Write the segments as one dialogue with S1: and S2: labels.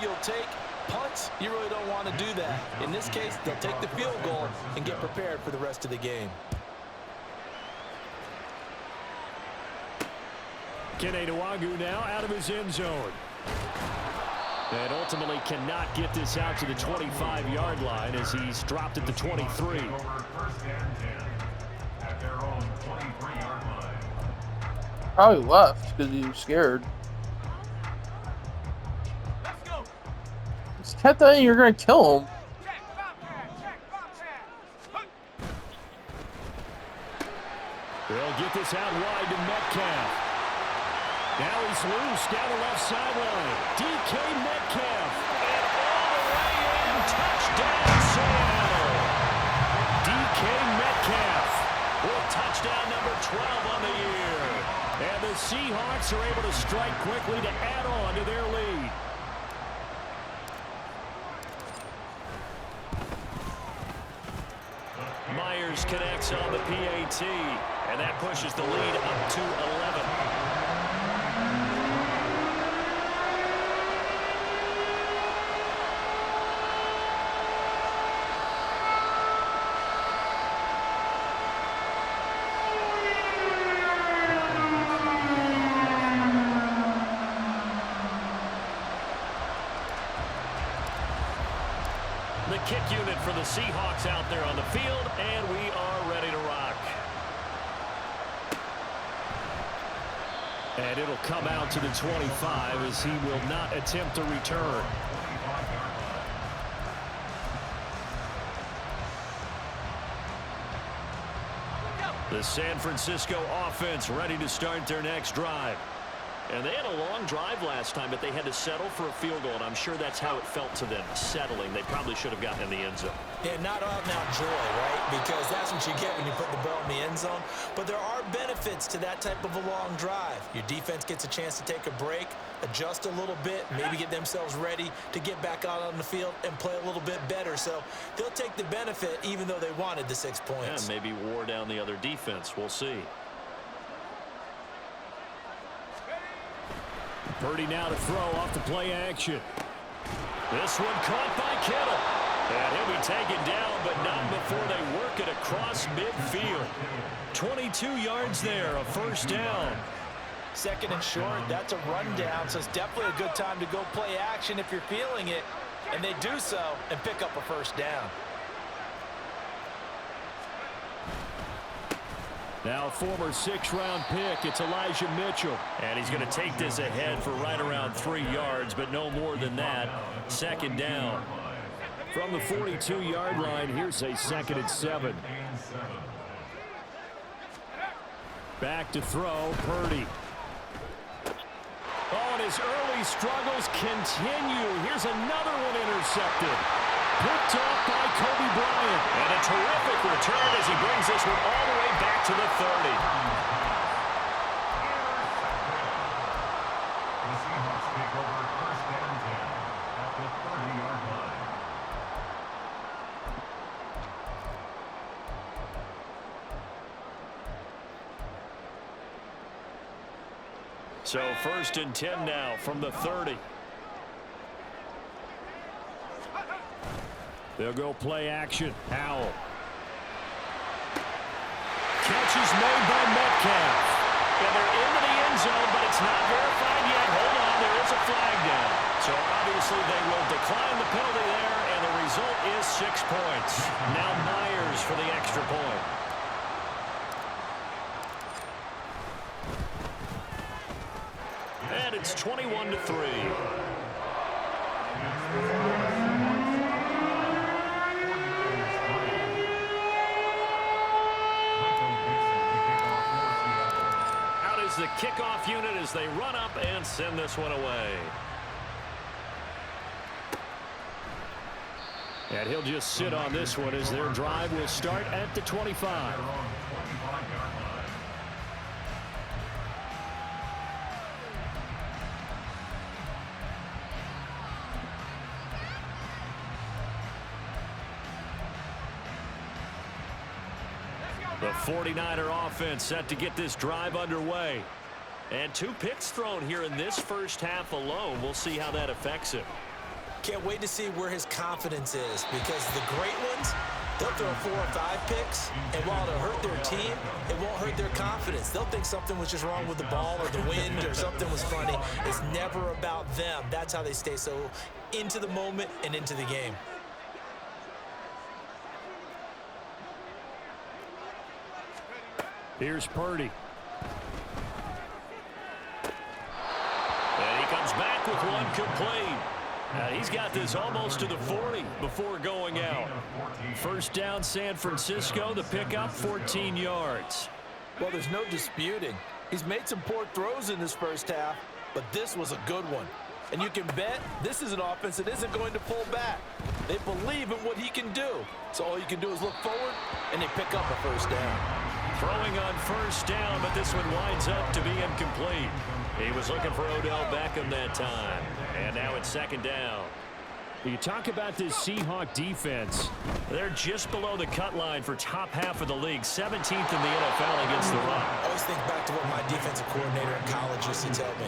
S1: you'll take. Punts, you really don't want to do that. In this case, they'll take the field goal and get prepared for the rest of the game.
S2: Kene Nwangwu now out of his end zone. And ultimately cannot get this out to the 25-yard line as he's dropped at the 23.
S3: Probably left because he was scared. Just kept that in, you're going to kill him.
S2: They'll get this out wide to Metcalf. Now he's loose down the left sideline. DK Metcalf. And all the way in. Touchdown, Seattle. DK Metcalf with touchdown number 12 on the year. And the Seahawks are able to strike quickly to add on to their lead. Myers connects on the PAT. And that pushes the lead up to 11. The kick unit for the Seahawks out there on the field, and we are ready to rock. And it'll come out to the 25 as he will not attempt to return. The San Francisco offense ready to start their next drive. And they had a long drive last time, but they had to settle for a field goal, and I'm sure that's how it felt to them, settling. They probably should have gotten in the end zone.
S1: Yeah, not out-and-out joy, right? Because that's what you get when you put the ball in the end zone. But there are benefits to that type of a long drive. Your defense gets a chance to take a break, adjust a little bit, maybe get themselves ready to get back out on the field and play a little bit better. So they'll take the benefit even though they wanted the 6 points.
S2: Yeah, maybe wore down the other defense. We'll see. Purdy now to throw off the play action. This one caught by Kittle. And he'll be taken down, but not before they work it across midfield. 22 yards there, a first down.
S1: Second and short, that's a rundown, so it's definitely a good time to go play action if you're feeling it. And they do so and pick up a first down.
S2: Now former 6th-round pick, it's Elijah Mitchell. And he's going to take this ahead for right around 3 yards, but no more than that. Second down. From the 42-yard line, here's a 2nd and 7. Back to throw, Purdy. Oh, and his early struggles continue. Here's another one intercepted. Picked off by Kobe Bryant. And a terrific return as he brings this one all the way back to the 30. So 1st and 10 now from the 30. They'll go play action. Howell. Catch is made by Metcalf. And they're into the end zone, but it's not verified yet. Hold on, there is a flag down. So obviously they will decline the penalty there, and the result is 6 points. Now Myers for the extra point. And it's 21-3. The kickoff unit as they run up and send this one away. And he'll just sit on this one as their drive will start at the 25. The 49er offense set to get this drive underway. And 2 picks thrown here in this first half alone. We'll see how that affects it.
S1: Can't wait to see where his confidence is, because the great ones, they'll throw 4 or 5 picks, and while it'll hurt their team, it won't hurt their confidence. They'll think something was just wrong with the ball or the wind or something was funny. It's never about them. That's how they stay so into the moment and into the game.
S2: Here's Purdy. And he comes back with one complete. He's got this almost to the 40 before going out. First down, San Francisco. The pickup, 14 yards.
S1: Well, there's no disputing. He's made some poor throws in this first half, but this was a good one. And you can bet this is an offense that isn't going to pull back. They believe in what he can do. So all you can do is look forward, and they pick up a first down.
S2: Throwing on first down, but this one winds up to be incomplete. He was looking for Odell Beckham that time. And now it's second down.
S4: You talk about this Seahawk defense.
S2: They're just below the cut line for top half of the league. 17th in the NFL against the run.
S1: I always think back to what my defensive coordinator in college used to tell me.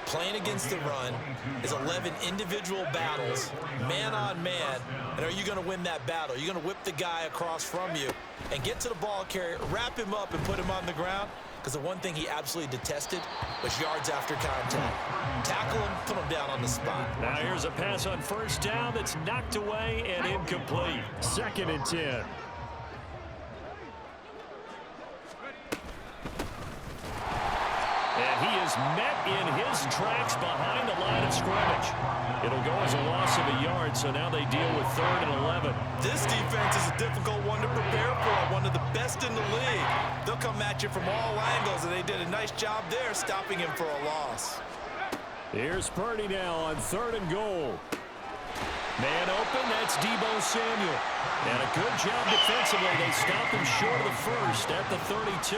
S1: Playing against the run is 11 individual battles, man on man. And are you going to win that battle? You're going to whip the guy across from you and get to the ball carrier, wrap him up, and put him on the ground. Because the one thing he absolutely detested was yards after contact. Tackle him, put him down on the spot.
S2: Now here's a pass on first down that's knocked away and incomplete.
S4: 2nd and 10.
S2: And he is met in his tracks behind the line of scrimmage. It'll go as a loss of a yard, so now they deal with 3rd and 11.
S1: This defense is a difficult one to prepare for, one of the best in the league. They'll come at you from all angles, and they did a nice job there stopping him for a loss.
S2: Here's Purdy now on 3rd and goal. Man open, that's Deebo Samuel. And a good job defensively. They stop him short of the first at the 32.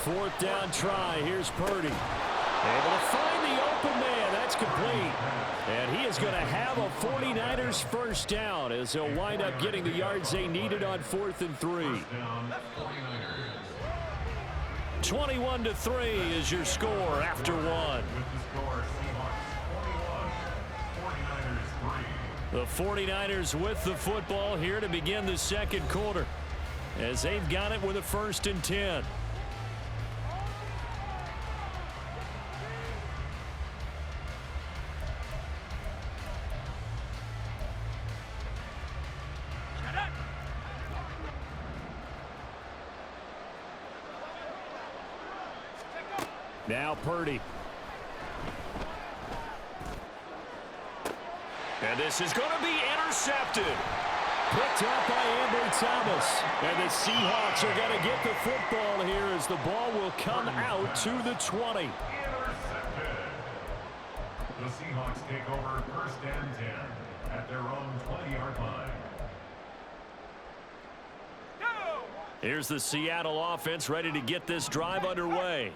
S4: 4th down try. Here's Purdy. Able to find the open man. That's complete. And he is going to have a 49ers first down as he'll wind up getting the yards they needed on 4th and 3.
S2: 21-3 is your score after one. The 49ers with the football here to begin the second quarter as they've got it with a 1st and 10.
S4: Now Purdy.
S2: And this is going to be intercepted.
S4: Picked up by Ambry Thomas. And the Seahawks are going to get the football here as the ball will come out to the 20.
S5: The Seahawks take over 1st and 10 at their own 20-yard line.
S2: Here's the Seattle offense ready to get this drive underway.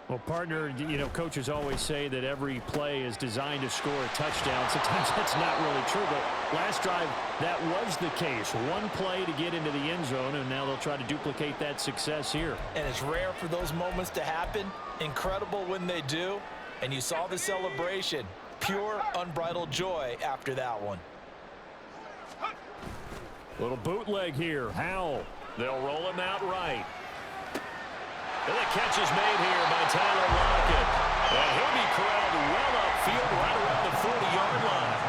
S4: Well, partner, you know, coaches always say that every play is designed to score a touchdown. Sometimes that's not really true, but last drive, that was the case. One play to get into the end zone, and now they'll try to duplicate that success here.
S1: And it's rare for those moments to happen. Incredible when they do. And you saw the celebration. Pure, unbridled joy after that one.
S4: Little bootleg here. Howell.
S2: They'll roll him out right. And the catch is made here by Tyler Lockett. And he'll be corralled well upfield right around the 40-yard line.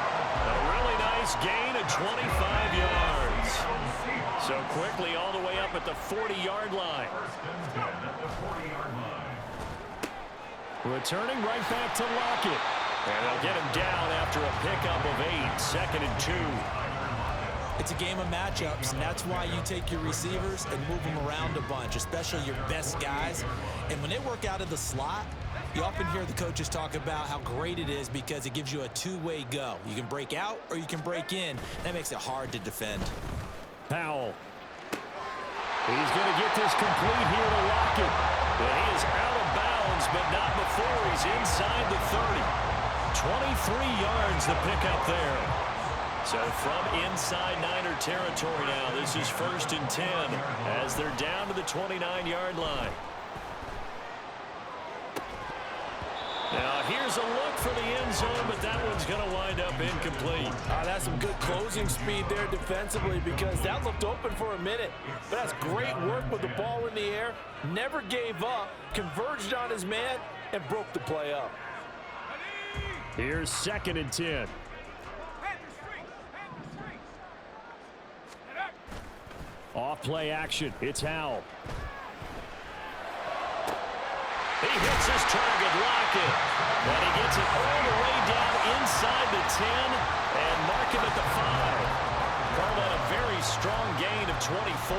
S2: A really nice gain of 25 yards. So quickly all the way up at the 40-yard line.
S4: Returning right back to Lockett.
S2: And they'll get him down after a pickup of 8. 2nd and 2.
S1: It's a game of matchups, and that's why you take your receivers and move them around a bunch, especially your best guys. And when they work out of the slot, you often hear the coaches talk about how great it is because it gives you a two-way go. You can break out or you can break in. That makes it hard to defend.
S4: Powell. He's going to get this complete here to Lockett.
S2: But he is out of bounds, but not before he's inside the 30. 23 yards the pickup there. So from inside Niner territory now, this is 1st and 10 as they're down to the 29-yard line.
S4: Now here's a look for the end zone, but that one's going to wind up incomplete.
S1: That's some good closing speed there defensively because that looked open for a minute. But that's great work with the ball in the air. Never gave up, converged on his man, and broke the play up.
S4: Here's 2nd and 10. Off play action. It's Howell. He hits his target, Lockett. And he gets it all the way down inside the 10 and mark him at the 5. Call that a very strong gain of 24.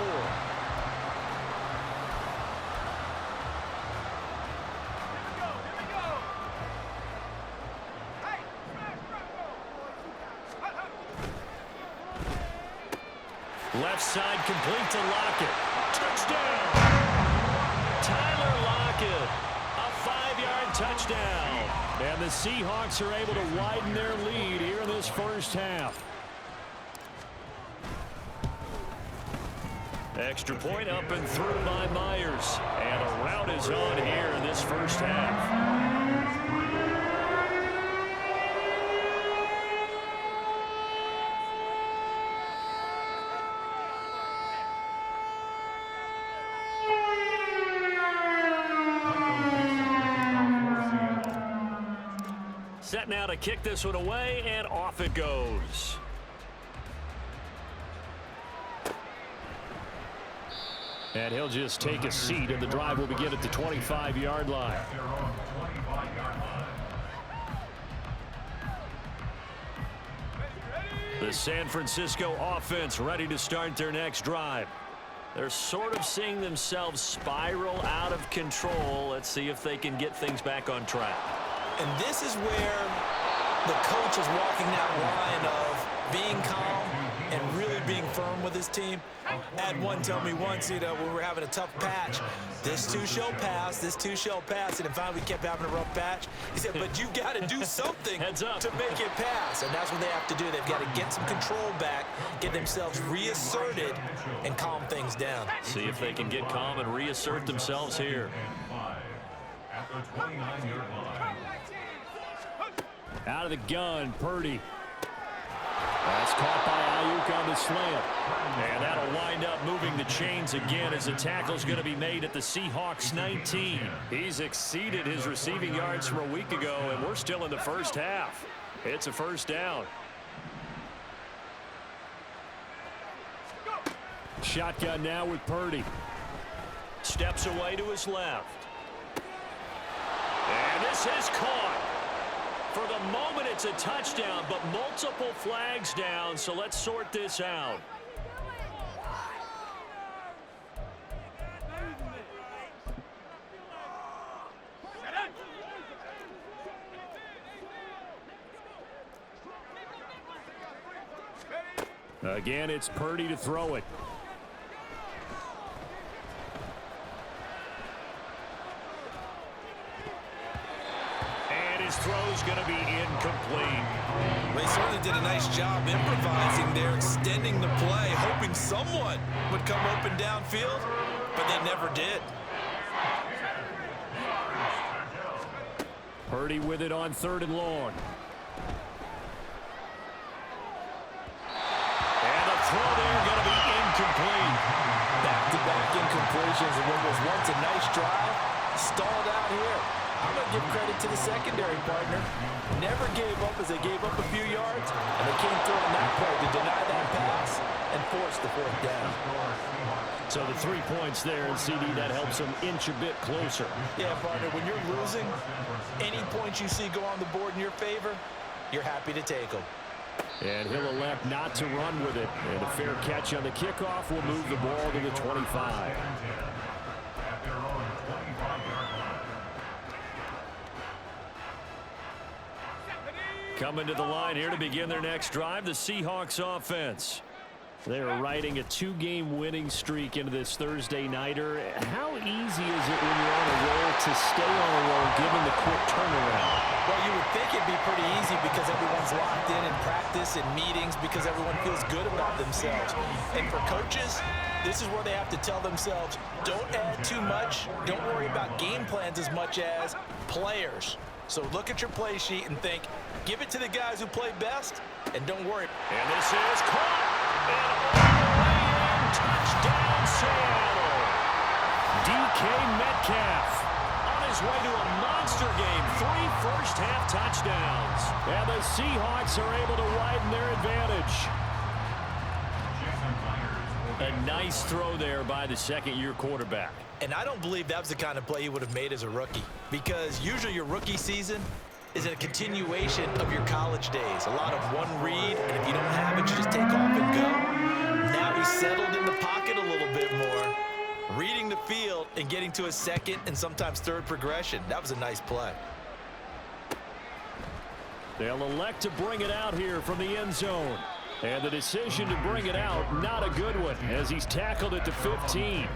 S4: Left side complete to Lockett. Touchdown! Tyler Lockett, a 5-yard touchdown. And the Seahawks are able to widen their lead here in this first half. Extra point up and through by Myers. And a rout is on here in this first half. Set now to kick this one away, and off it goes. And he'll just take a seat, and the drive will begin at the 25-yard line. The San Francisco offense ready to start their next drive. They're sort of seeing themselves spiral out of control. Let's see if they can get things back on track.
S1: And this is where the coach is walking that line of being calm and really being firm with his team. I had one tell me once, when we were having a tough patch, this too shall pass, this too shall pass. And finally we kept having a rough patch. He said, but you got to do something
S4: Heads up.
S1: to make it pass. And that's what they have to do. They've got to get some control back, get themselves reasserted, and calm things down.
S4: See if they can get calm and reassert themselves here.
S5: At the 29-yard line.
S4: Out of the gun, Purdy. That's caught by Ayuk on the slant. And that'll wind up moving the chains again as the tackle's going to be made at the Seahawks 19. He's exceeded his receiving yards from a week ago, and we're still in the first half. It's a first down. Shotgun now with Purdy. Steps away to his left. And this is caught. For the moment, it's a touchdown, but multiple flags down, so let's sort this out. Again, it's Purdy to throw it. His throw's going to be incomplete.
S1: They certainly did a nice job improvising there, extending the play, hoping someone would come open downfield, but they never did.
S4: Purdy with it on 3rd and long. And the throw there going to be incomplete.
S1: Back-to-back incompletions, and what was once a nice drive, stalled out here. I'm going to give credit to the secondary partner. Never gave up as they gave up a few yards, and they came through on that play to deny that pass and force the 4th down.
S4: So the 3 points there, and CD, that helps them inch a bit closer.
S1: Yeah, partner, when you're losing, any points you see go on the board in your favor, you're happy to take them.
S4: And he'll elect not to run with it. And a fair catch on the kickoff will move the ball to the 25. Coming to the line here to begin their next drive, the Seahawks offense. They're riding a 2-game winning streak into this Thursday nighter. How easy is it when you're on a roll to stay on a roll given the quick turnaround?
S1: Well, you would think it'd be pretty easy because everyone's locked in practice and meetings because everyone feels good about themselves. And for coaches, this is where they have to tell themselves, don't add too much. Don't worry about game plans as much as players. So look at your play sheet and think, give it to the guys who play best, and don't worry.
S4: And this is caught. And all the way in. Touchdown, Seattle. DK Metcalf on his way to a monster game. 3 first-half touchdowns. And the Seahawks are able to widen their advantage. A nice throw there by the second-year quarterback.
S1: And I don't believe that was the kind of play he would have made as a rookie, because usually your rookie season is a continuation of your college days. A lot of one read, and if you don't have it, you just take off and go. Now he's settled in the pocket a little bit more, reading the field and getting to a second and sometimes third progression. That was a nice play.
S4: They'll elect to bring it out here from the end zone. And the decision to bring it out, not a good one, as he's tackled at the 15.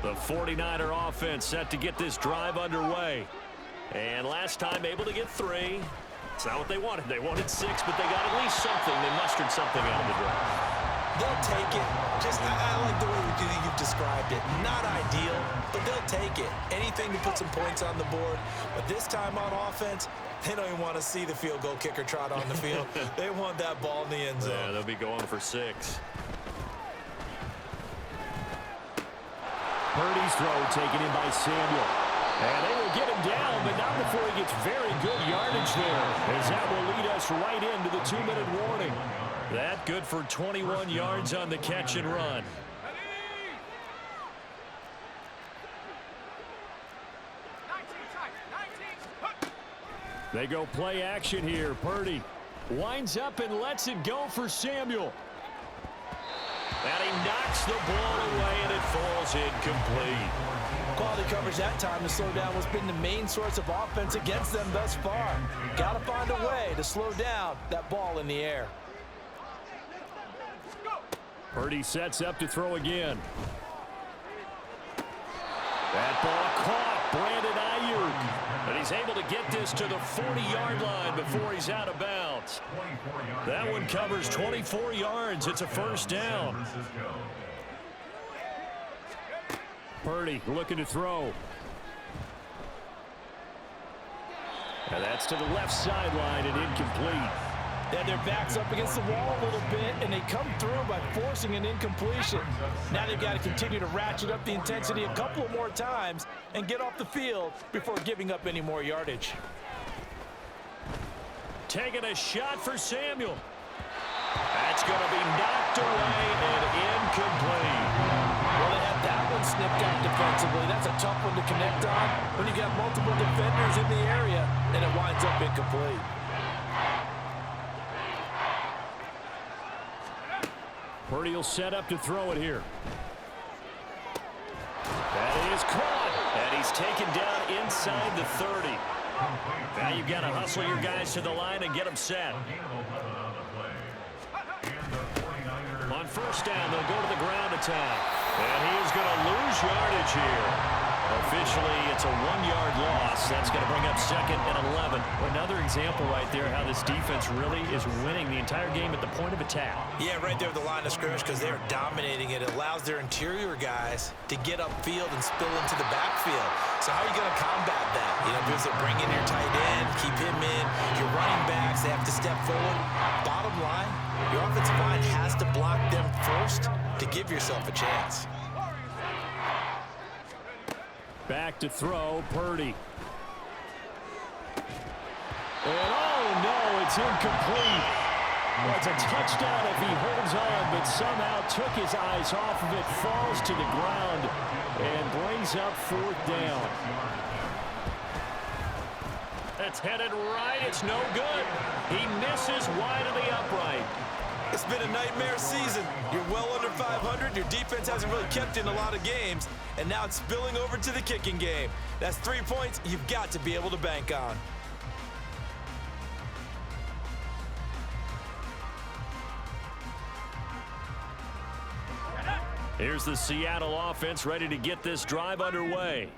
S4: The 49er offense set to get this drive underway. And last time able to get 3. It's not what they wanted. They wanted 6, but they got at least something. They mustered something out of the drive.
S1: They'll take it. I like the way you've described it. Not ideal, but they'll take it. Anything to put some points on the board. But this time on offense, they don't even want to see the field goal kicker trot on the field. They want that ball in the end zone.
S4: Yeah, they'll be going for 6. Purdy's throw taken in by Samuel. And they will get him down, but not before he gets very good yardage there, as that will lead us right into the 2-minute warning. That good for 21 yards on the catch and run. They go play action here. Purdy winds up and lets it go for Samuel. And he knocks the ball away, and it falls incomplete.
S1: Quality coverage that time to slow down what's been the main source of offense against them thus far. Got to find a way to slow down that ball in the air.
S4: Purdy sets up to throw again. That ball caught. Brandon Ayuk. And he's able to get this to the 40-yard line before he's out of bounds. That one covers 24 yards. It's a first down. Purdy looking to throw. And that's to the left sideline and incomplete.
S1: Then their back's up against the wall a little bit, and they come through by forcing an incompletion. Now they've got to continue to ratchet up the intensity a couple more times and get off the field before giving up any more yardage.
S4: Taking a shot for Samuel. That's going to be knocked away and incomplete.
S1: Well, they had that one snipped out defensively. That's a tough one to connect on when you got multiple defenders in the area, and it winds up incomplete.
S4: Purdy will set up to throw it here. That is caught. And he's taken down inside the 30. Now you've got to hustle your guys to the line and get them set. On first down, they'll go to the ground attack. And he is going to lose yardage here. Officially, it's a 1-yard loss. That's going to bring up 2nd and 11. Another example right there how this defense really is winning the entire game at the point of attack. Yeah, right there at the line of scrimmage, because they're dominating it. It allows their interior guys to get upfield and spill into the backfield. So how are you going to combat that? You know, because they bring in your tight end, keep him in. Your running backs, they have to step forward. Bottom line, your offensive line has to block them first to give yourself a chance. Back to throw, Purdy. And oh no, it's incomplete. Well, it's a touchdown if he holds on, but somehow took his eyes off of it, falls to the ground, and brings up 4th down. That's headed right, it's no good. He misses wide of the upright. It's been a nightmare season. You're well under 500. Your defense hasn't really kept in a lot of games, and now it's spilling over to the kicking game. That's 3 points you've got to be able to bank on. Here's the Seattle offense ready to get this drive underway.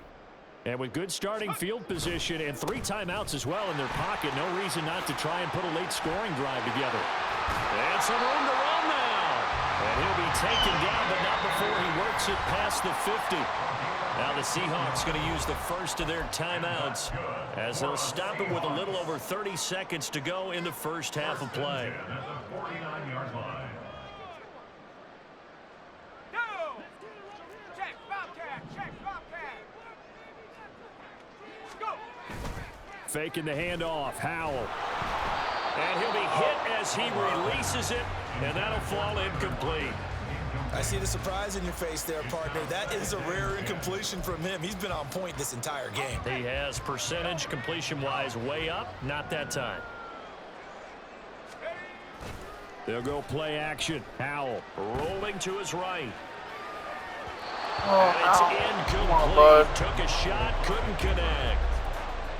S4: And with good starting field position and 3 timeouts as well in their pocket, no reason not to try and put a late scoring drive together. And some room to run now. And he'll be taken down, but not before he works it past the 50. Now the Seahawks going to use the first of their timeouts as they'll stop it with a little over 30 seconds to go in the first half of play.
S5: At the 49-yard line.
S4: Faking the handoff, Howell. And he'll be hit as he releases it, and that'll fall incomplete.
S1: I see the surprise in your face there, partner. That is a rare incompletion from him. He's been on point this entire game.
S4: He has percentage completion-wise way up, not that time. They'll go play action. Howell rolling to his right. And it's incomplete.
S3: Come on, bud.
S4: Took a shot, couldn't connect.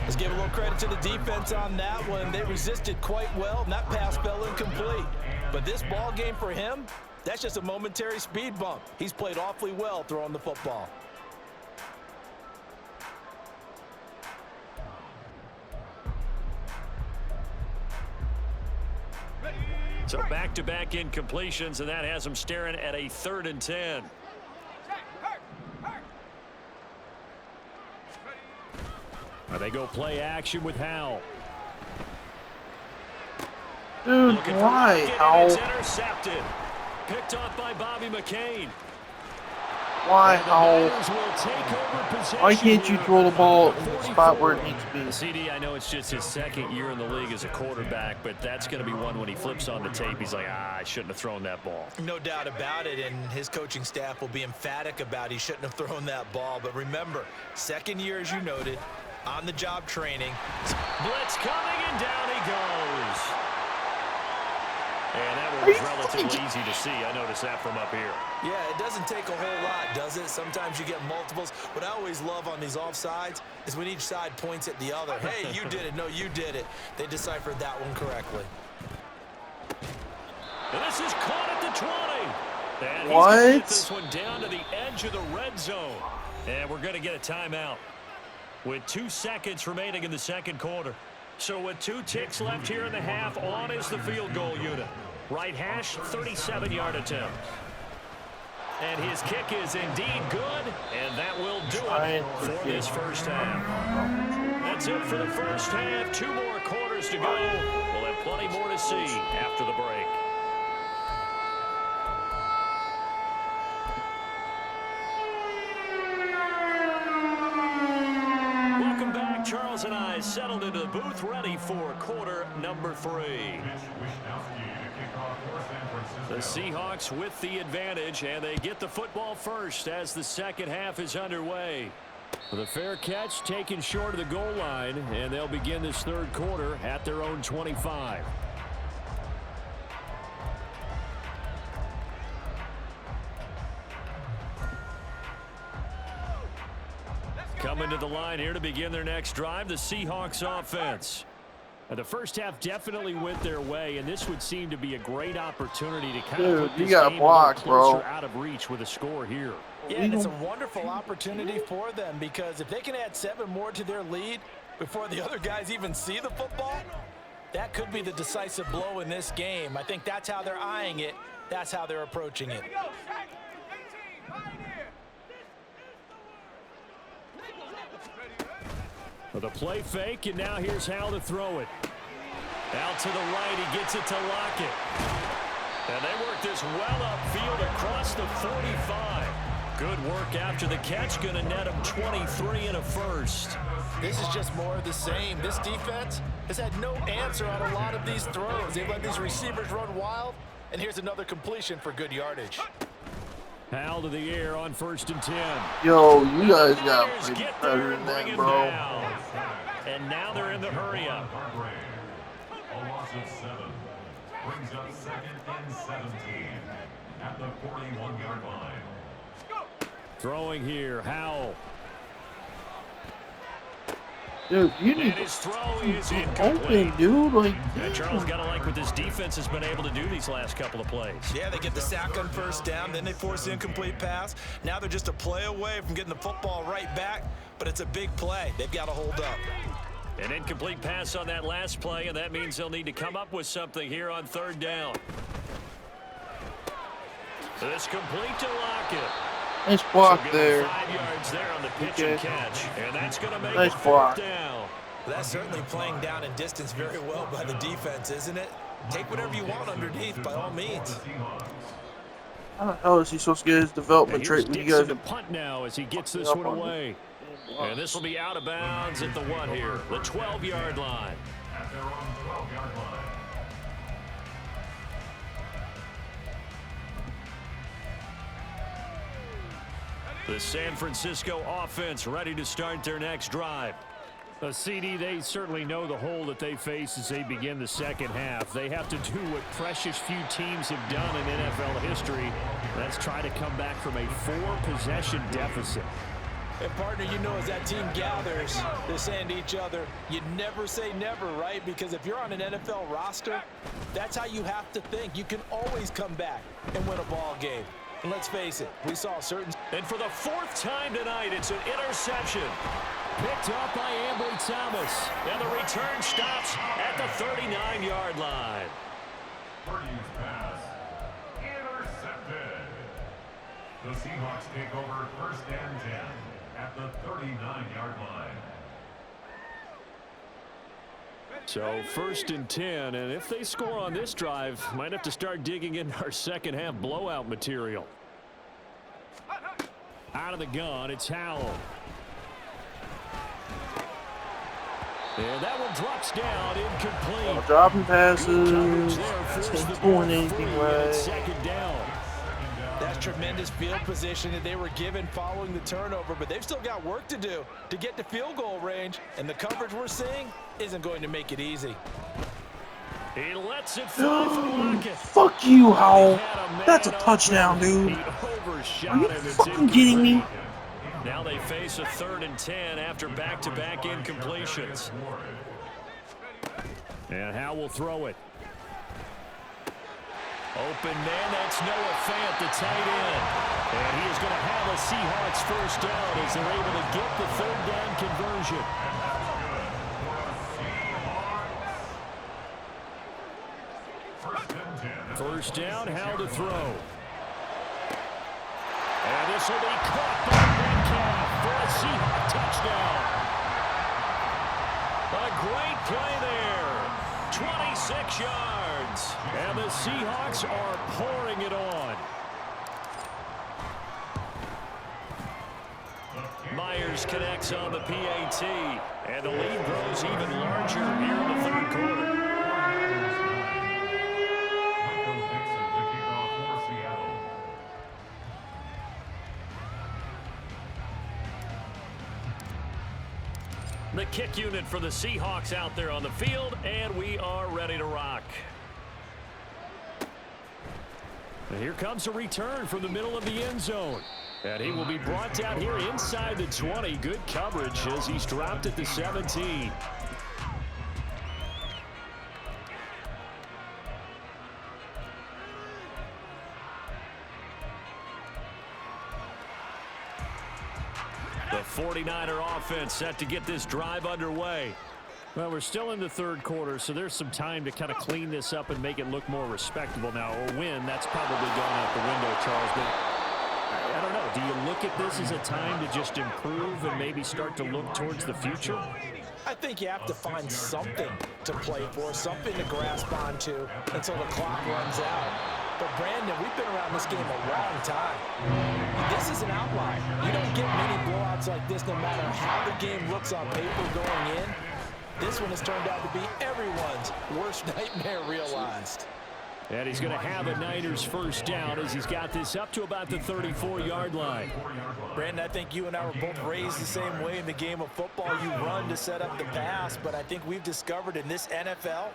S1: Let's give a little credit to the defense on that one. They resisted quite well, and that pass fell incomplete. But this ball game for him, that's just a momentary speed bump. He's played awfully well throwing the football.
S4: So back-to-back incompletions, and that has him staring at a 3rd and 10. They go play action with Howell.
S3: Dude, why? How?
S4: It's intercepted. Picked off by Bobby McCain.
S3: Why? How? Why can't you throw the ball in the spot where it needs to be?
S4: CD, I know it's just his 2nd year in the league as a quarterback, but that's going to be one when he flips on the tape. He's like, I shouldn't have thrown that ball.
S1: No doubt about it, and his coaching staff will be emphatic about he shouldn't have thrown that ball. But remember, 2nd year, as you noted, on-the-job training.
S4: Blitz coming, and down he goes. And that was relatively easy to see. I noticed that from up here.
S1: Yeah, it doesn't take a whole lot, does it? Sometimes you get multiples. What I always love on these offsides is when each side points at the other. Hey, you did it. No, you did it. They deciphered that one correctly.
S4: And this is caught at the 20. And he's
S3: What?
S4: going to get this one down to the edge of the red zone. And we're going to get a timeout with 2 seconds remaining in the 2nd quarter. So with 2 ticks left here in the half, on is the field goal unit. Right hash, 37-yard attempt. And his kick is indeed good, and that will do it for this first half. That's it for the first half. 2 more quarters to go. We'll have plenty more to see after the break. Charles and I settled into the booth, ready for quarter number 3. The Seahawks with the advantage, and they get the football first as the 2nd half is underway. With a fair catch taken short of the goal line, and they'll begin this 3rd quarter at their own 25. Coming to the line here to begin their next drive, the Seahawks offense. And the first half definitely went their way, and this would seem to be a great opportunity to kind of put this game closer out of reach with a score here.
S1: Yeah, and it's a wonderful opportunity for them because if they can add 7 more to their lead before the other guys even see the football, that could be the decisive blow in this game. I think that's how they're eyeing it. That's how they're approaching it.
S4: With a play fake, and now here's Howell to throw it. Out to the right, he gets it to Lockett. And they work this well upfield across the 45. Good work after the catch, going to net him 23 and a first.
S1: This is just more of the same. This defense has had no answer on a lot of these throws. They've let these receivers run wild, and here's another completion for good yardage.
S4: Howell to the air on 1st and 10.
S3: Yo, you guys got to play better than that, bro.
S4: And now they're in the hurry up.
S5: A loss of 7 brings up 2nd and 17 at the 41-yard line.
S4: Throwing here, Howell.
S3: Dude, you need
S4: his throw is
S3: open, dude. Like,
S4: Charles got to like what this defense has been able to do these last couple of plays.
S1: Yeah, they get the sack on 1st down, then they force the incomplete pass. Now they're just a play away from getting the football right back, but it's a big play. They've got to hold up.
S4: An incomplete pass on that last play, and that means they'll need to come up with something here on 3rd down. It's complete to Lockett.
S3: Nice block
S4: So
S3: there.
S4: 5 yards there on the pitch and catch. And that's going to make
S3: Nice
S4: it
S3: block.
S4: 4th down.
S1: That's certainly playing down in distance very well by the defense, isn't it? Take whatever you want underneath, by all means.
S3: How the hell is he supposed to get his development trait when you guys
S4: to punt now as he gets this one away. And this will be out of bounds at the what here? The 12-yard line.
S5: At their own 12-yard line.
S4: The San Francisco offense ready to start their next drive. CD, they certainly know the hole that they face as they begin the second half. They have to do what precious few teams have done in NFL history. That's try to come back from a 4-possession deficit.
S1: And partner, you know, as that team gathers, they're saying to each other, you never say never, right? Because if you're on an NFL roster, that's how you have to think. You can always come back and win a ball game. And let's face it, we saw certain...
S4: And for the 4th time tonight, it's an interception. Picked up by Ambry Thomas. And the return stops at the 39-yard line.
S5: Purdue's pass. Intercepted. The Seahawks take over 1st and 10 at the 39-yard line.
S4: So 1st and 10, and if they score on this drive, might have to start digging in our second half blowout material. Out of the gun, it's Howell. And that one drops down, incomplete.
S3: dropping passes. Ain't doing anything right.
S4: Second down.
S1: That's tremendous field position that they were given following the turnover, but they've still got work to do to get to field goal range, and the coverage we're seeing isn't going to make it easy.
S4: He lets it fly from Lockett.
S3: Fuck you, Howell. That's a touchdown, dude.
S4: He overshot
S3: Are you
S4: him. It's
S3: fucking kidding me?
S4: Now they face a 3rd and 10 after back-to-back incompletions. And Howell will throw it. Open man, that's Noah Fant, the tight end. And he is going to have a Seahawks 1st down as they're able to get the 3rd down conversion. First down, Howell to throw. And this will be caught by Metcalf for a Seahawk touchdown. A great play there. 26 yards. And the Seahawks are pouring it on. Myers connects on the PAT. And the lead grows even larger here in the 3rd quarter. The kick unit for the Seahawks out there on the field, and we are ready to rock. And here comes a return from the middle of the end zone. And he will be brought down here inside the 20. Good coverage as he's dropped at the 17. The 49er offense set to get this drive underway. Well, we're still in the 3rd quarter, so there's some time to kind of clean this up and make it look more respectable now. A win, that's probably gone out the window, Charles. But I don't know. Do you look at this as a time to just improve and maybe start to look towards the future?
S1: I think you have to find something to play for, something to grasp onto until the clock runs out. But, Brandon, we've been around this game a long time. This is an outlier. You don't get many blowouts like this no matter how the game looks on paper going in. This one has turned out to be everyone's worst nightmare realized.
S4: And he's going to have a Niners 1st down as he's got this up to about the 34-yard line.
S1: Brandon, I think you and I were both raised the same way in the game of football. You run to set up the pass, but I think we've discovered in this NFL,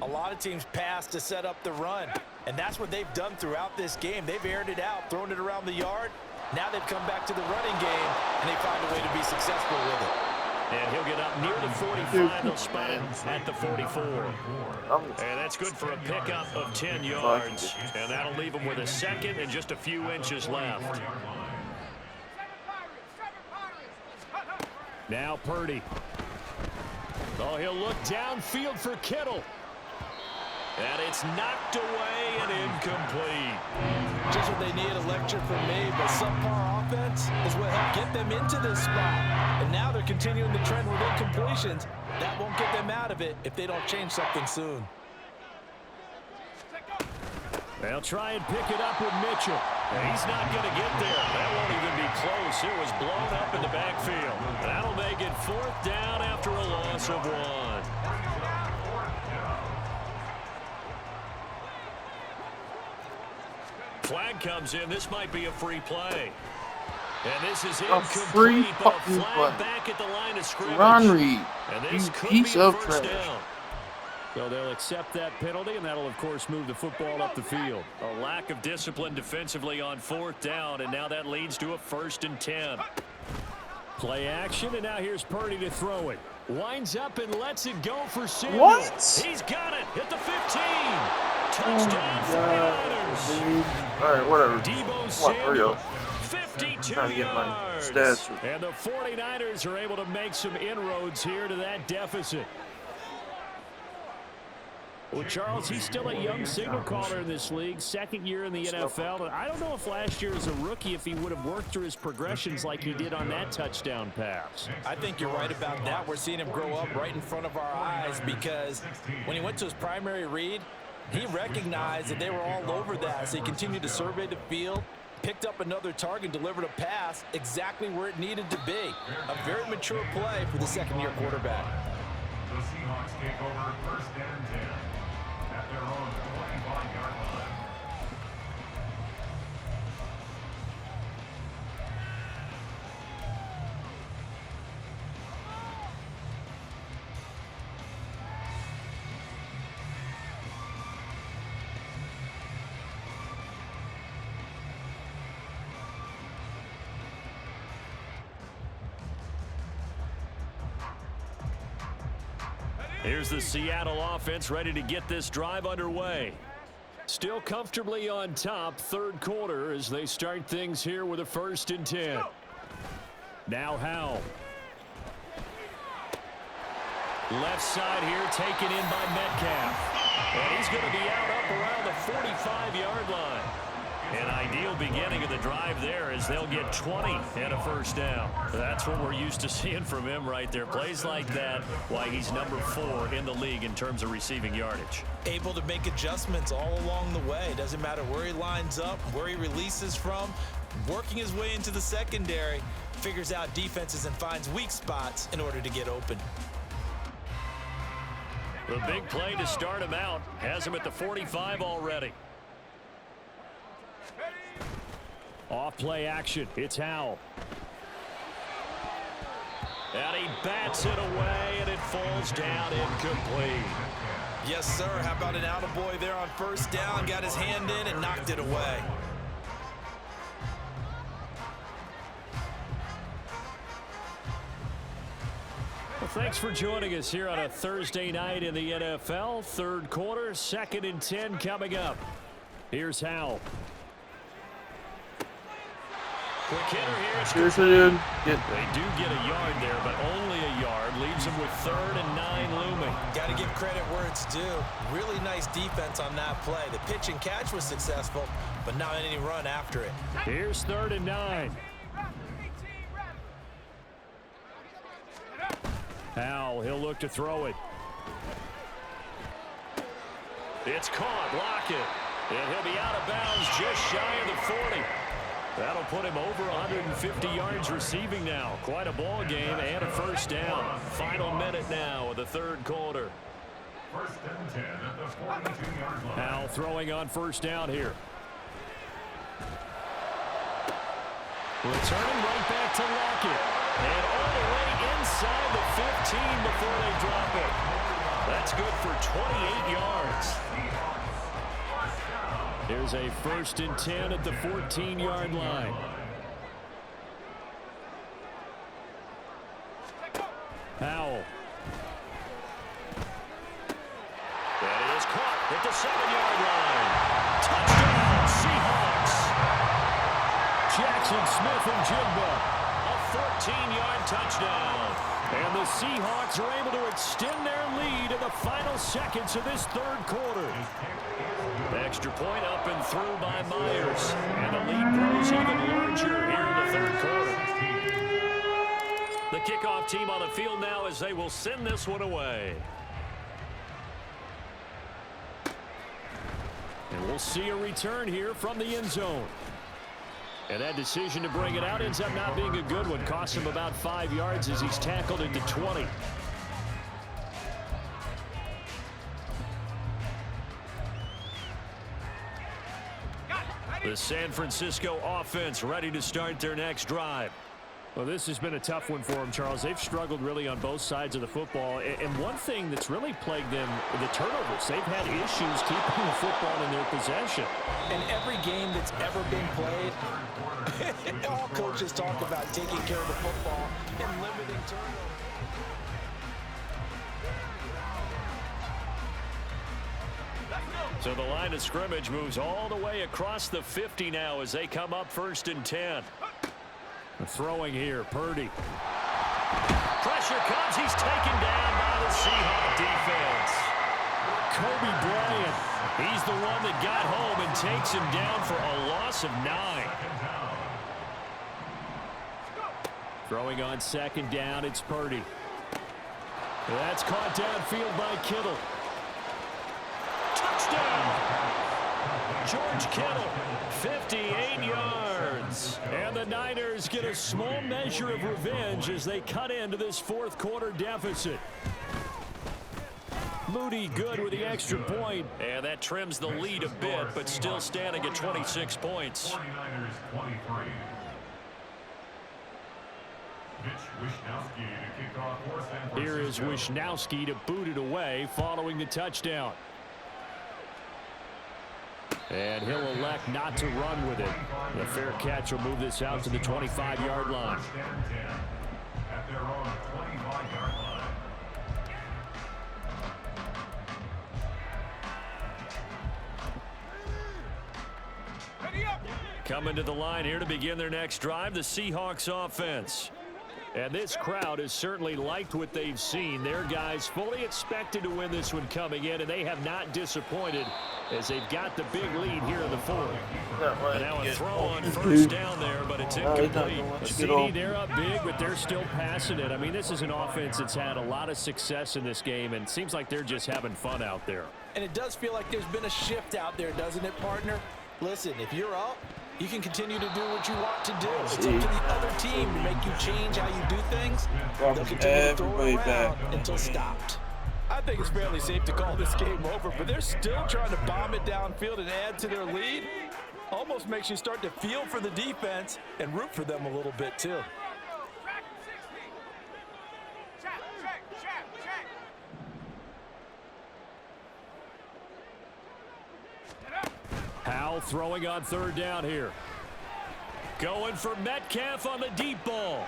S1: a lot of teams pass to set up the run. And that's what they've done throughout this game. They've aired it out, thrown it around the yard. Now they've come back to the running game, and they find a way to be successful with it.
S4: And he'll get up near the 45. They'll spot him at the 44. And that's good for a pickup of 10 yards. And that'll leave him with a 2nd and just a few inches left. Now Purdy. Oh, he'll look downfield for Kittle. And it's knocked away and incomplete.
S1: Just what they need, a lecture from me, but subpar offense is what helped get them into this spot. And now they're continuing the trend with incompletions. That won't get them out of it if they don't change something soon.
S4: They'll try and pick it up with Mitchell. And he's not going to get there. That won't even be close. It was blown up in the backfield. That'll make it 4th down after a loss of 1. Flag comes in. This might be a free play. And this is incomplete, but a flag back at the line of scrimmage.
S3: Ron Reed,
S4: and this could
S3: piece
S4: be a
S3: of
S4: first
S3: trash.
S4: down. So they'll accept that penalty, and that'll, of course, move the football up the field. A lack of discipline defensively on 4th down, and now that leads to a 1st and 10. Play action, and now here's Purdy to throw it. Winds up and lets it go for Samuel.
S3: What?
S4: He's got it at the 15. Touchdown, 49ers.
S3: All right, whatever.
S4: Debo Samuel, 52
S3: Trying to get my
S4: yards.
S3: stats.
S4: And the 49ers are able to make some inroads here to that deficit. Well, Charles, he's still a young signal caller in this league, 2nd year in the NFL. And I don't know if last year as a rookie, if he would have worked through his progressions like he did on that touchdown pass.
S1: I think you're right about that. We're seeing him grow up right in front of our eyes because when he went to his primary read, he recognized that they were all over that. So he continued to survey the field, picked up another target, delivered a pass exactly where it needed to be. A very mature play for the 2nd-year quarterback.
S5: The Seahawks take over 1st and 10 at their own 25-yard line.
S4: Here's the Seattle offense ready to get this drive underway. Still comfortably on top, 3rd quarter as they start things here with a 1st and 10. Now Howell. Left side here taken in by Metcalf. And he's going to be out up around the 45-yard line. An ideal beginning of the drive there as they'll get 20 and a 1st down. That's what we're used to seeing from him right there. Plays like that, why he's number 4 in the league in terms of receiving yardage.
S1: Able to make adjustments all along the way. Doesn't matter where he lines up, where he releases from. Working his way into the secondary, figures out defenses and finds weak spots in order to get open.
S4: The big play to start him out has him at the 45 already. Off play action. It's Howell. And he bats it away, and it falls down incomplete.
S1: Yes, sir. How about an attaboy there on 1st down? Got his hand in and knocked it away.
S4: Well, thanks for joining us here on a Thursday night in the NFL. 3rd quarter, 2nd and 10 coming up. Here's Howell. Quick hitter here.
S3: Seriously, dude.
S4: They do get a yard there, but only a yard. Leaves them with 3rd and 9 looming.
S1: Got to give credit where it's due. Really nice defense on that play. The pitch and catch was successful, but not any run after it.
S4: Here's 3rd and 9. Howell, he'll look to throw it. It's caught. Lockett. And he'll be out of bounds just shy of the 40. That'll put him over 150 yards receiving now. Quite a ball game and a 1st down. Final minute now of the 3rd quarter.
S5: 1st and 10 at the 42-yard line.
S4: Howell throwing on 1st down here. Returning right back to Lockett. And all the way inside the 15 before they drop it. That's good for 28 yards. Here's a 1st and 10 at the 14-yard line. Howell. That is caught at the 7-yard line. Touchdown, Seahawks. Jackson Smith and Jigba. A 14-yard touchdown. And the Seahawks are able to extend their lead in the final seconds of this third quarter. Extra point up and through by Myers. And the lead grows even larger here in the third quarter. The kickoff team on the field now as they will send this one away. And we'll see a return here from the end zone. And that decision to bring it out ends up not being a good one. Costs him about 5 yards as he's tackled into 20. The San Francisco offense ready to start their next drive. Well, this has been a tough one for them, Charles. They've struggled really on both sides of the football. And one thing that's really plagued them, the turnovers. They've had issues keeping the football in their possession.
S1: In every game that's ever been played, all coaches talk about taking care of the football and limiting turnovers.
S4: So the line of scrimmage moves all the way across the 50 now as they come up 1st and 10. Throwing here, Purdy. Pressure comes. He's taken down by the Seahawks defense. Kobe Bryant. He's the one that got home and takes him down for a loss of 9. Throwing on 2nd down, it's Purdy. That's caught downfield by Kittle. Touchdown! George Kittle, 58 yards. And the Niners get a small measure of revenge as they cut into this 4th quarter deficit. Moody good with the extra point. And that trims the lead a bit, but still standing at 26 points.
S5: 49ers 23.
S4: Here is Wishnowski to boot it away following the touchdown. And he'll elect not to run with it. The fair catch will move this out to the 25-yard line.
S5: At their own 25-yard line.
S4: Coming to the line here to begin their next drive, the Seahawks offense. And this crowd has certainly liked what they've seen. Their guys fully expected to win this one coming in, and they have not disappointed as they've got the big lead here in the 4th. And now a throw on 1st down there, but it's incomplete. CD, they're up big, but they're still passing it. I mean, this is an offense that's had a lot of success in this game, and it seems like they're just having fun out there.
S1: And it does feel like there's been a shift out there, doesn't it, partner? Listen, if you're up, you can continue to do what you want to do. It's up to the other team to make you change how you do things. They'll continue to throw it around until stopped. I think it's fairly safe to call this game over, but they're still trying to bomb it downfield and add to their lead. Almost makes you start to feel for the defense and root for them a little bit, too.
S4: Howell throwing on 3rd down here. Going for Metcalf on the deep ball.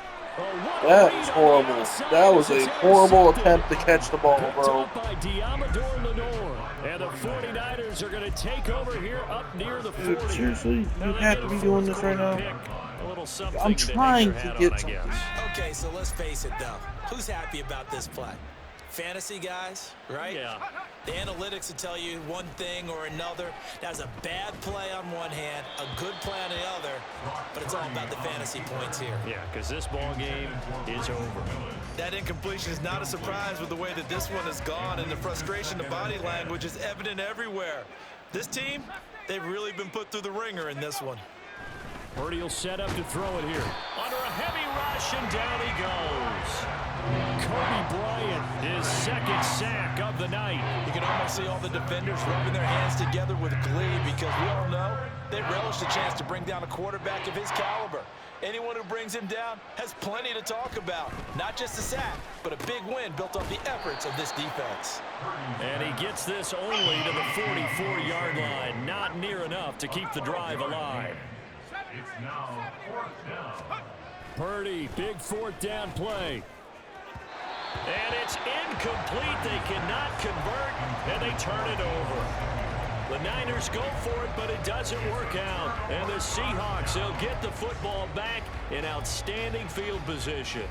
S3: That was horrible. That was a horrible attempt to catch the ball, bro.
S4: By Diamador Lenore. And the 49ers are going to take over here up near the 40.
S3: Dude, seriously, you have to be doing this right now. I'm trying to get something.
S1: Okay, so let's face it, though. Who's happy about this play? Fantasy guys, right?
S4: Yeah.
S1: The analytics will tell you one thing or another. That's a bad play on one hand, a good play on the other, but it's all about the fantasy points here.
S4: Yeah, because this ball game is over.
S1: That incompletion is not a surprise with the way that this one has gone, and the frustration, the body language is evident everywhere. This team, they've really been put through the ringer in this one.
S4: Purdy will set up to throw it here. Under a heavy rush, and down he goes. Kobe Bryant, his 2nd sack of the night.
S1: You can almost see all the defenders rubbing their hands together with glee because we all know they relish the chance to bring down a quarterback of his caliber. Anyone who brings him down has plenty to talk about. Not just a sack, but a big win built on the efforts of this defense.
S4: And he gets this only to the 44-yard line. Not near enough to keep the drive alive.
S5: It's now 4th down.
S4: Purdy, big 4th down play. And it's incomplete. They cannot convert, and they turn it over. The Niners go for it, but it doesn't work out. And the Seahawks, they'll get the football back in outstanding field position.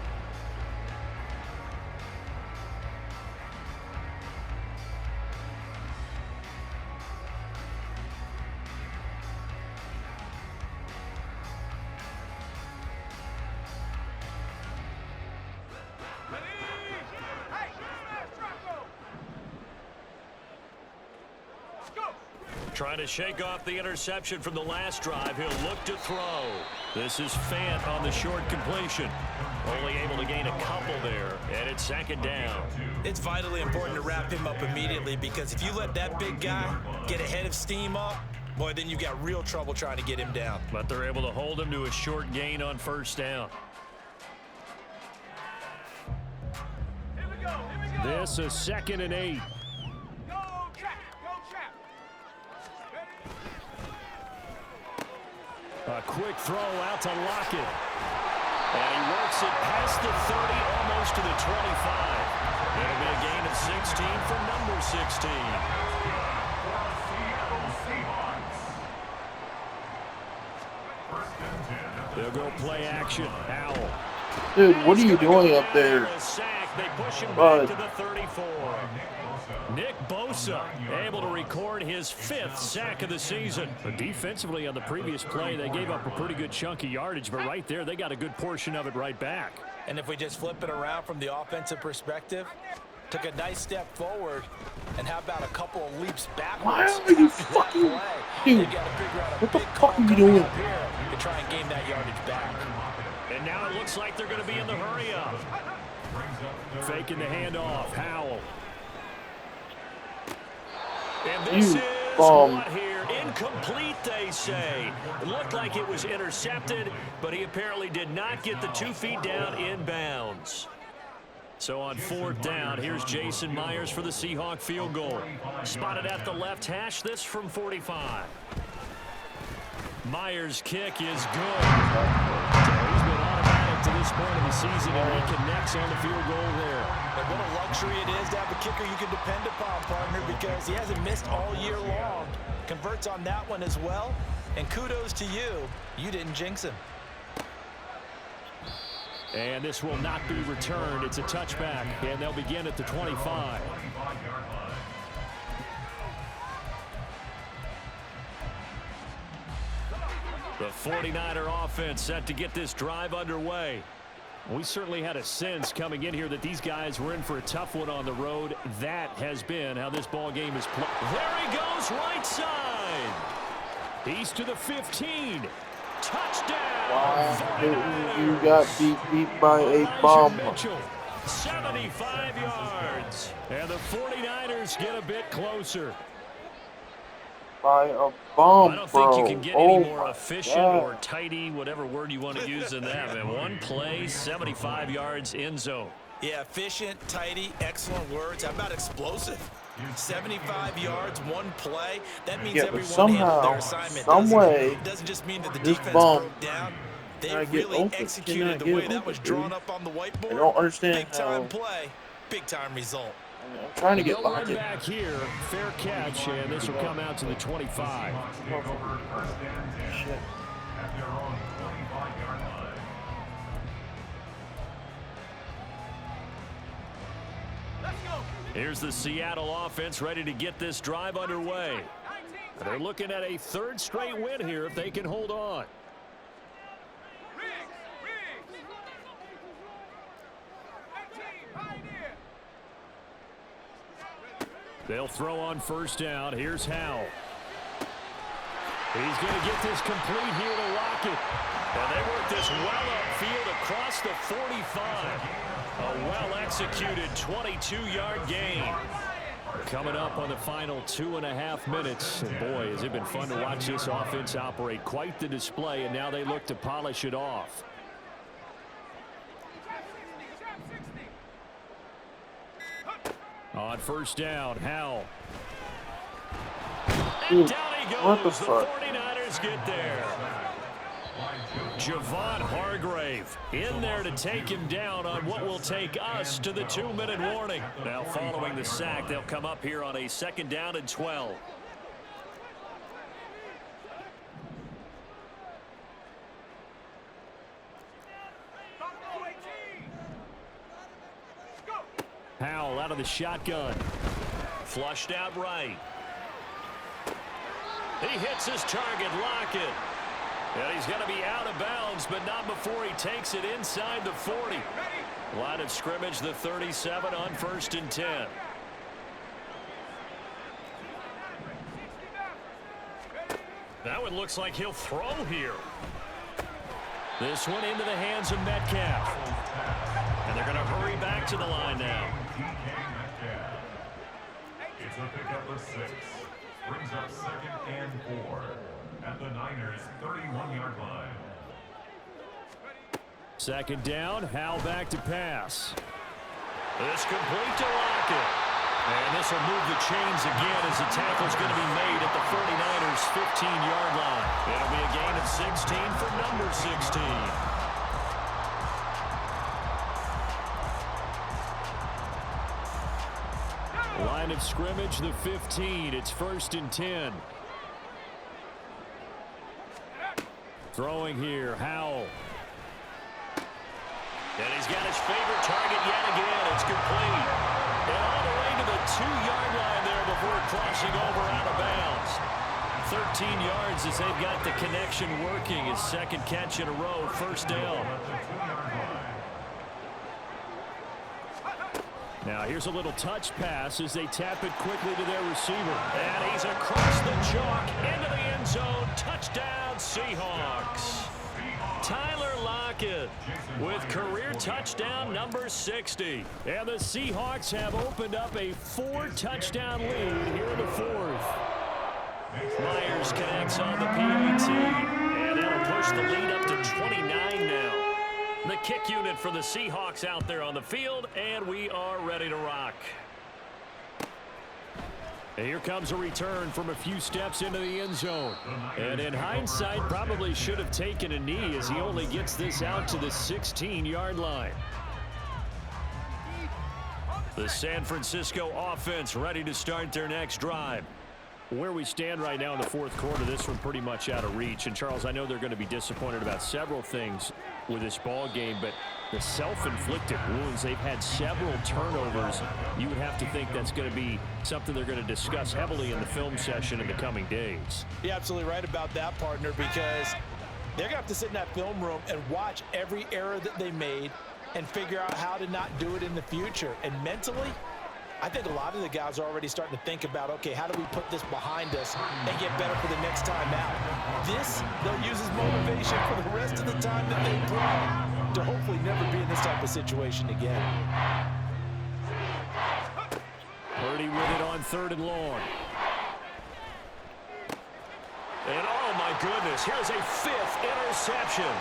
S4: Trying to shake off the interception from the last drive. He'll look to throw. This is Fant on the short completion. Only able to gain a couple there, and it's 2nd down.
S1: It's vitally important to wrap him up immediately because if you let that big guy get ahead of steam up, boy, then you've got real trouble trying to get him down.
S4: But they're able to hold him to a short gain on 1st down. This is 2nd and 8. A quick throw out to Lockett. And he works it past the 30, almost to the 25. It'll be a gain of 16 for number 16. They'll go play action. Howell.
S3: Dude, what are you doing up there?
S4: They push him back to the 34. Nick Bosa able to record his 5th sack of the season. But defensively on the previous play, they gave up a pretty good chunk of yardage, but right there, they got a good portion of it right back.
S1: And if we just flip it around from the offensive perspective, took a nice step forward, and how about a couple of leaps backwards?
S3: Why are you fucking... Dude, what the fuck are you doing?
S1: Here to try and gain that yardage back.
S4: And now it looks like they're going to be in the hurry-up. Faking the handoff. Howell. And this is what here? Incomplete, they say. It looked like it was intercepted, but he apparently did not get the 2 feet down in bounds. So on 4th down, here's Jason Myers for the Seahawk field goal. Spotted at the left hash, this from 45. Myers' kick is good. He's been automatic to this point of the season, and he connects on the field goal there.
S1: And what a luxury it is to have a kicker you can depend upon, partner, because he hasn't missed all year long. Converts on that one as well. And kudos to you. You didn't jinx him.
S4: And this will not be returned. It's a touchback, and they'll begin at the 25. The 49er offense set to get this drive underway. We certainly had a sense coming in here that these guys were in for a tough one on the road. That has been how this ball game is played. There he goes, right side. He's to the 15. Touchdown.
S3: Wow, you got beat by a bomb.
S4: Mitchell, 75 yards. And the 49ers get a bit closer.
S3: By a bomb,
S4: I don't think you can get any more efficient or tidy, whatever word you want to use in that. And one play, 75 yards in zone.
S1: Yeah, efficient, tidy, excellent words. How about explosive? 75 yards, one play. That means everyone handled their assignment. It doesn't just mean that the defense broke down. They really executed the way that was drawn up on the whiteboard.
S3: I don't understand
S1: Big-time play, big-time result.
S3: I'm trying to get
S4: locked in. Back here, fair catch, and this will come out to the 25.
S3: Shit.
S4: Here's the Seattle offense ready to get this drive underway. They're looking at a 3rd straight win here if they can hold on. They'll throw on 1st down. Here's Howell. He's going to get this complete here to Lockett. And they work this well upfield across the 45. A well-executed 22-yard gain. Coming up on the final 2.5 minutes. And boy, has it been fun to watch this offense operate. Quite the display, and now they look to polish it off. On 1st down, Howell. And down he goes. The 49ers get there. Javon Hargrave in there to take him down on what will take us to the 2-minute warning. Now following the sack, they'll come up here on a 2nd down and 12. Howell out of the shotgun. Flushed out right. He hits his target, Lockett. And he's going to be out of bounds, but not before he takes it inside the 40. Line of scrimmage, the 37 on 1st and 10. That one looks like he'll throw here. This one into the hands of Metcalf. And they're going to hurry back to the line now.
S5: It's a pickup of 6. Brings up 2nd and 4 at the Niners' 31-yard line.
S4: 2nd down. Howell back to pass. This complete to Lockett. And this will move the chains again as the tackle's going to be made at the 49ers' 15-yard line. It'll be a gain of 16 for number 16. Line of scrimmage, the 15. It's 1st and 10. Throwing here, Howell. And he's got his favorite target yet again. It's complete. And all the way to the 2-yard line there before crossing over out of bounds. 13 yards as they've got the connection working. His 2nd catch in a row, 1st down. Now here's a little touch pass as they tap it quickly to their receiver. And he's across the chalk into the end zone. Touchdown, Seahawks. Tyler Lockett with career touchdown number 60. And the Seahawks have opened up a 4-touchdown lead here in the 4th. Myers connects on the PAT. And that'll push the lead up to 29 now. The kick unit for the Seahawks out there on the field, and we are ready to rock. And here comes a return from a few steps into the end zone. And in hindsight, probably should have taken a knee as he only gets this out to the 16-yard line. The San Francisco offense ready to start their next drive. Where we stand right now in the 4th quarter, this one pretty much out of reach. And, Charles, I know they're going to be disappointed about several things with this ball game, but the self-inflicted wounds, they've had several turnovers. You would have to think that's going to be something they're going to discuss heavily in the film session in the coming days.
S1: You're absolutely right about that, partner, because they're going to have to sit in that film room and watch every error that they made and figure out how to not do it in the future. And mentally, I think a lot of the guys are already starting to think about, okay, how do we put this behind us and get better for the next time out? This, they'll use as motivation for the rest of the time that they play to hopefully never be in this type of situation again.
S4: Purdy with it on 3rd and long. And oh my goodness, here's a 5th interception.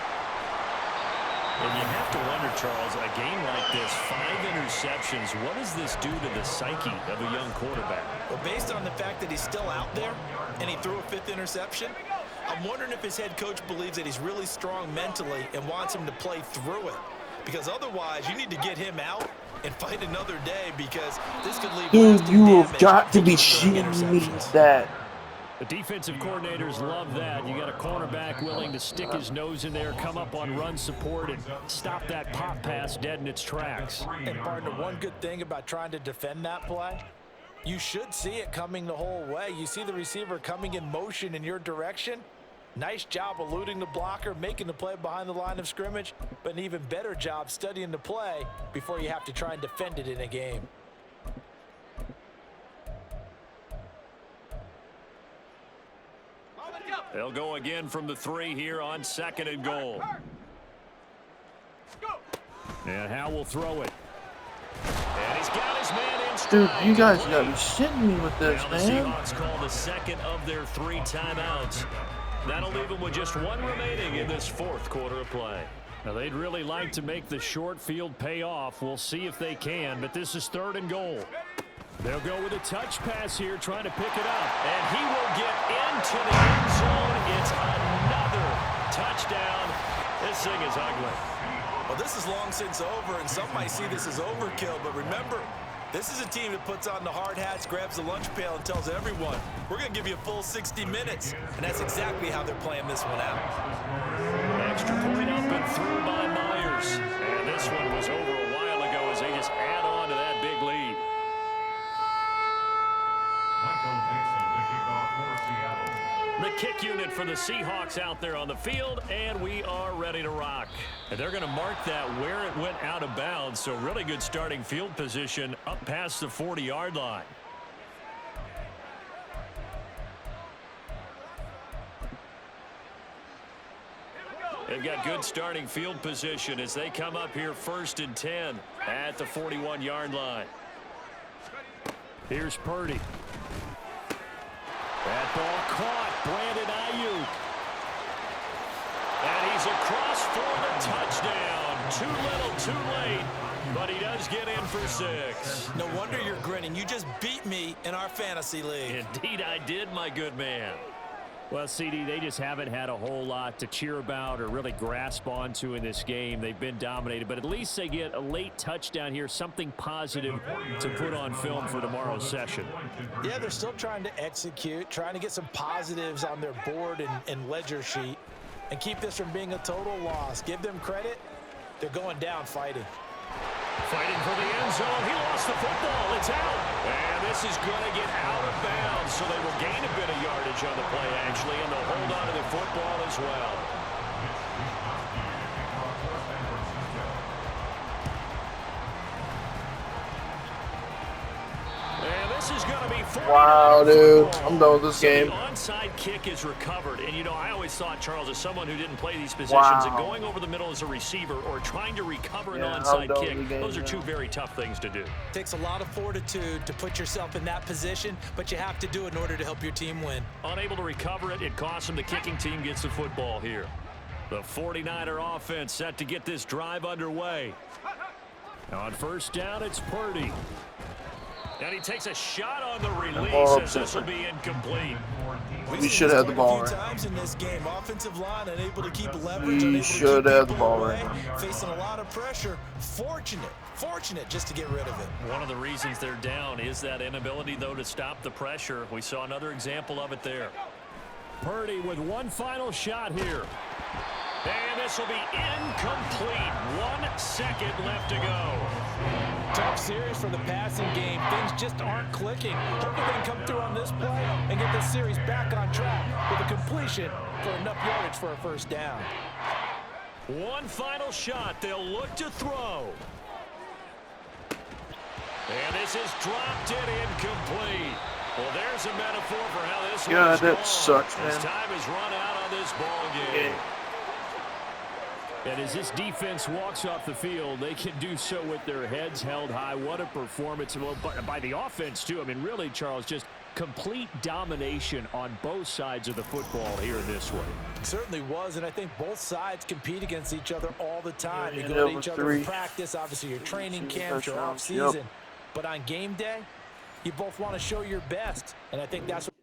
S4: And you have to wonder, Charles, a game like this, 5 interceptions, what does this do to the psyche of a young quarterback?
S1: Well, based on the fact that he's still out there and he threw a 5th interception, I'm wondering if his head coach believes that he's really strong mentally and wants him to play through it. Because otherwise, you need to get him out and fight another day, because this could leave...
S3: Dude, you have got to be shitting me that.
S4: The defensive coordinators love that. You got a cornerback willing to stick his nose in there, come up on run support, and stop that pop pass dead in its tracks.
S1: And, partner, one good thing about trying to defend that play, you should see it coming the whole way. You see the receiver coming in motion in your direction. Nice job eluding the blocker, making the play behind the line of scrimmage, but an even better job studying the play before you have to try and defend it in a game.
S4: They'll go again from the 3 here on 2nd and goal. And Howell will throw it. And he's got his man in stride.
S3: Dude, you guys got to be shitting me with this,
S4: now
S3: man.
S4: The Seahawks call the 2nd of their 3 timeouts. That'll leave them with just 1 remaining in this 4th quarter of play. Now, they'd really like to make the short field pay off. We'll see if they can, but this is 3rd and goal. They'll go with a touch pass here, trying to pick it up. And he will get into the end zone. It's another touchdown. This thing is ugly.
S1: Well, this is long since over, and some might see this as overkill. But remember, this is a team that puts on the hard hats, grabs the lunch pail, and tells everyone, we're going to give you a full 60 minutes. And that's exactly how they're playing this one out.
S4: Extra point up and through by Myers. And this one was over a while ago as they just add on to that big lead. The kick unit for the Seahawks out there on the field, and we are ready to rock. And they're going to mark that where it went out of bounds, so really good starting field position up past the 40-yard line. They've got good starting field position as they come up here 1st and 10 at the 41-yard line. Here's Purdy. That ball caught. Brandon Ayuk. And he's across for the touchdown. Too little, too late. But he does get in for 6.
S1: No wonder you're grinning. You just beat me in our fantasy league.
S4: Indeed I did, my good man.
S2: Well, CD, they just haven't had a whole lot to cheer about or really grasp onto in this game. They've been dominated, but at least they get a late touchdown here, something positive to put on film for tomorrow's session.
S1: Yeah, they're still trying to execute, trying to get some positives on their board and ledger sheet and keep this from being a total loss. Give them credit. They're going down fighting.
S4: Fighting for the end zone. He lost the football. It's out. And this is going to get out of bounds, so they will gain a bit of yardage on the play, actually, and they'll hold on to the football as well. And this is going to be 49.
S3: Wow, dude. I'm done with this game.
S4: The onside kick is recovered. And, you know, I always thought, Charles, as someone who didn't play these positions, that going over the middle as a receiver or trying to recover an onside kick, those are two very tough things to do.
S1: It takes a lot of fortitude to put yourself in that position, but you have to do it in order to help your team win.
S4: Unable to recover it, it costs them. The kicking team gets the football here. The 49er offense set to get this drive underway. On 1st down, it's Purdy. And he takes a shot on the release as this will be incomplete.
S3: We should have the ball
S1: right. Times in this game, offensive line unable to keep leverage.
S3: We should have the ball right now.
S1: Facing a lot of pressure. Fortunate just to get rid of it.
S4: One of the reasons they're down is that inability, though, to stop the pressure. We saw another example of it there.
S2: Purdy with one final shot here.
S4: And this will be incomplete. 1 second left to go.
S1: Tough series for the passing game. Things just aren't clicking. Hoping they can come through on this play and get this series back on track with a completion for enough yardage for a 1st down.
S4: One final shot. They'll look to throw. And this is dropped in incomplete. Well, there's a metaphor for how this
S3: God, that sucks, man.
S4: Time has run out on this ball game.
S3: Yeah.
S2: And as this defense walks off the field, they can do so with their heads held high. What a performance by the offense, too. I mean, really, Charles, just complete domination on both sides of the football here in this one.
S1: It certainly was, and I think both sides compete against each other all the time.
S3: Yeah,
S1: you go to each other in practice, obviously your training camp, your off-season.
S3: Yep.
S1: But on game day, you both want to show your best, and I think that's what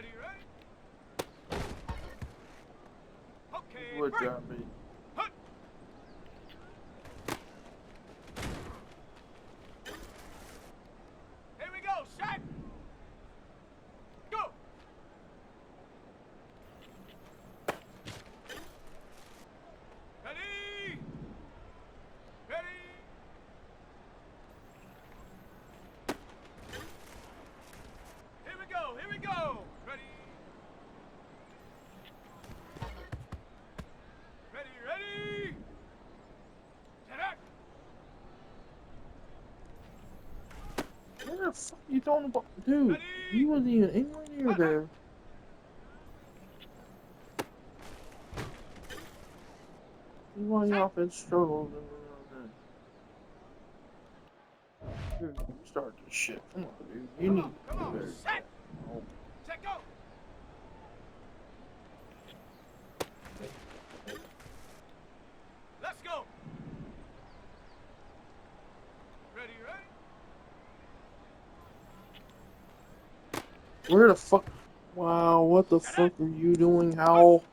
S6: Ready, ready. Okay,
S3: Good
S6: break.
S3: job, baby.
S6: Hut. Here we go, shot. Go. Ready. Ready. Here we go, here we go. Ready. Ready, ready. Set up.
S3: Where the fuck you throwing the ball? Dude,
S6: Ready?
S3: he wasn't even anywhere near there. He's why the offense struggles. Dude, start this shit. Come on, dude. You need to do better.
S6: Set.
S3: Oh.
S6: Set, go. Let's go. Ready, ready.
S3: Where the fuck? Wow, what the fuck are you doing, Howell?